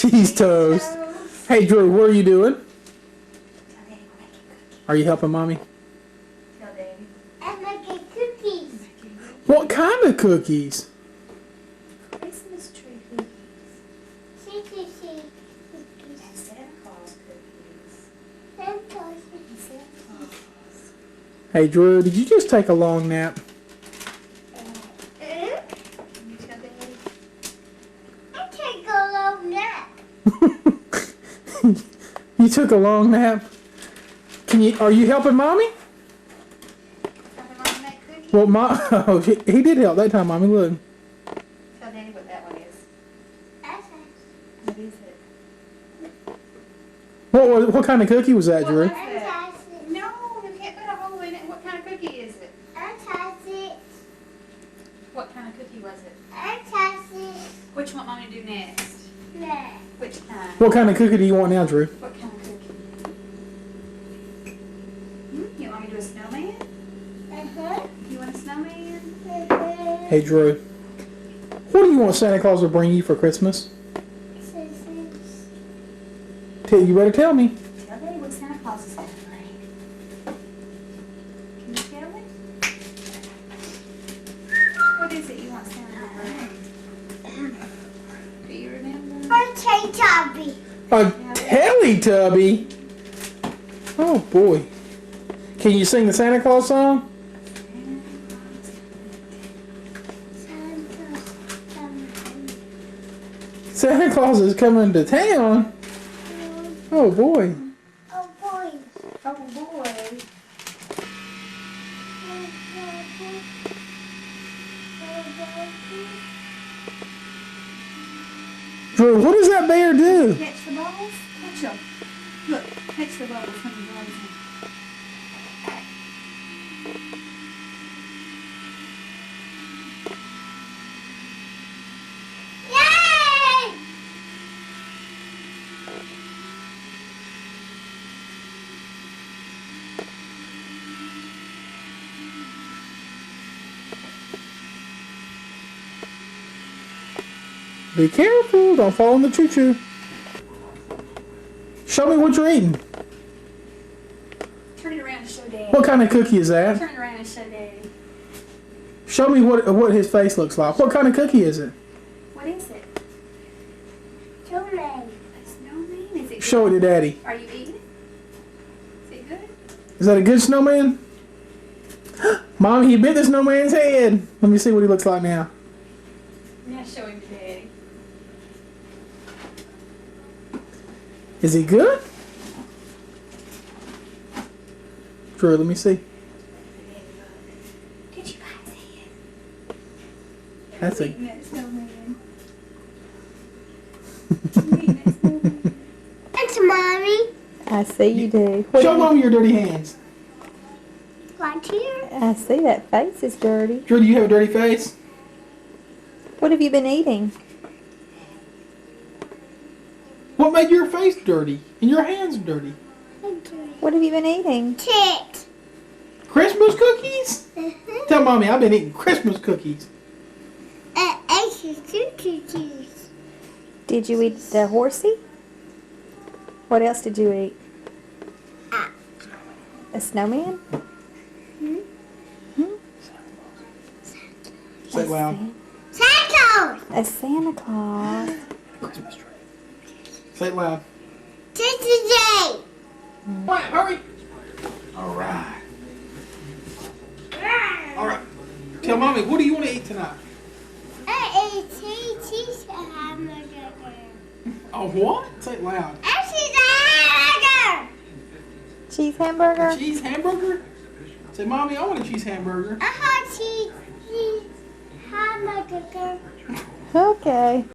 Cheese toast. Hey, Drew, what are you doing? Are you helping Mommy? I'm making cookies. What kind of cookies? Christmas tree cookies. See. And Santa Claus cookies. Santa Claus. And Santa Claus. Hey, Drew, did you just take a long nap? You tell Daddy? I take a long nap. You took a long nap? Are you helping Mommy? Helping Mom make cookies? Well, oh, he did help that time, Mommy. Look. Tell Daddy what that one is. That's What is it? What kind of cookie was that, Drew? What was that? No, you can't put a hole in it. What kind of cookie is it? What kind of cookie was it? Which one want to do next? Which kind? What kind of cookie do you want now, Drew? What kind of cookie? You want me to do a snowman? You want a snowman? Hey, Drew. What do you want Santa Claus to bring you for Christmas? You better tell me. Tell Daddy what Santa Claus is going to bring. Can you tell me? What is it you want Santa to bring? Do you remember? A Teletubby? Oh, boy. Can you sing the Santa Claus song? Santa Claus is coming to town? Oh, boy. Oh boy. Oh boy. Drew, what does that bear do? Catch the balls? Catch them. Look, catch the balls when you run them. Yay! Be careful, don't fall in the choo-choo. Show me what you're eating. Turn it around and show Daddy. What kind of cookie is that? Turn it around and show Daddy. Show me what his face looks like. What kind of cookie is it? What is it? Snowman. A snowman? Is it good? Show it to Daddy. Are you eating it? Is it good? Is that a good snowman? Mom, he bit the snowman's head. Let me see what he looks like now. Now show him to Daddy. Is he good? Drew, let me see. Did you guys see it? That's a Eating that snowman. Eating that snowman. It's Mommy. I see you do. Show Mom your dirty hands. Right here. I see that face is dirty. Drew, do you have a dirty face? What have you been eating? What made your face dirty and your hands dirty? What have you been eating? Tit. Christmas cookies? Tell Mommy I've been eating Christmas cookies. Cookies. Did you eat the horsey? What else did you eat? A snowman? Say it loud. Santos. A Santa Claus. Christmas tree. Say it loud. Today. Quiet, hurry. All right. All right. Tell Mommy, what do you want to eat tonight? I ate cheese hamburger. A what? Say it loud. I Cheese hamburger? Cheese hamburger? Say, Mommy, I want a cheese hamburger. had cheese hamburger. Okay.